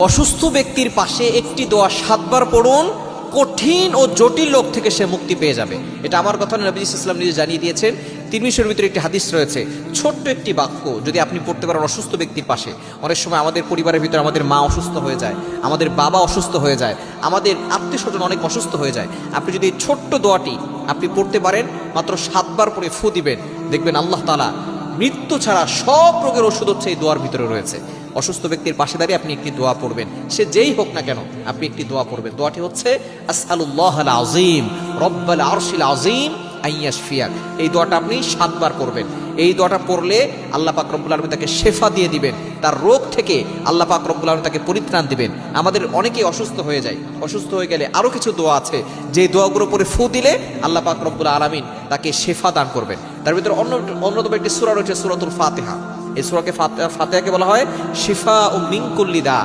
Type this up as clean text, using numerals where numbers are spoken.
অসুস্থ ব্যক্তির পাশে একটি দোয়া 7 বার পড়ুন, কঠিন ও জটিল রোগ থেকে সে মুক্তি পেয়ে যাবে। এটা আমার কথা না, নবী সাল্লাল্লাহু আলাইহি ওয়াসাল্লাম নিজে জানিয়ে দিয়েছেন। তিরমিজির ভিতরে একটি হাদিস রয়েছে, ছোট্ট একটি বাক্য যদি আপনি পড়তে পারেন অসুস্থ ব্যক্তির পাশে। অনেক সময় আমাদের পরিবারের ভিতরে আমাদের মা অসুস্থ হয়ে যায়, আমাদের বাবা অসুস্থ হয়ে যায়, আমাদের আত্মীয় স্বজন অনেক অসুস্থ হয়ে যায়। আপনি যদি এই ছোট্ট দোয়াটি আপনি পড়তে পারেন, মাত্র 7 বার পরে ফু দিবেন, দেখবেন আল্লাহ তাআলা মৃত্যু ছাড়া সব রোগের ওষুধ হচ্ছে এই দোয়ার ভিতরে রয়েছে। অসুস্থ ব্যক্তির পাশে দাঁড়িয়ে আপনি একটি দোয়া পড়বেন, সে যেই হোক না কেন আপনি একটি দোয়া পড়বেন। দোয়াটি হচ্ছে আসআলুল্লাহাল আযীম রব্বাল আরশিল আযীম আইয়াশফিয়াক। এই দোয়াটা আপনি 7 বার পড়বেন। এই দোয়াটা পড়লে আল্লাহ পাক রব্বুল আলামিন তাকে শেফা দিয়ে দিবেন, তার রোগ থেকে আল্লাহ পাক রব্বুল আলামিন তাকে পরিত্রাণ দিবেন। আমাদের অনেকেই অসুস্থ হয়ে যায়, অসুস্থ হয়ে গেলে আরো কিছু দোয়া আছে, যে দোয়াগুলো পরে ফু দিলে আল্লাহ পাক রব্বুল আলামিন তাকে শেফা দান করবেন। তার ভিতরে অন্যতম একটি সূরা রয়েছে সূরাতুল ফাতিহা। এই সূরাকে ফাতিহাকে বলা হয় শিফা ও মিন কুল্লি দা।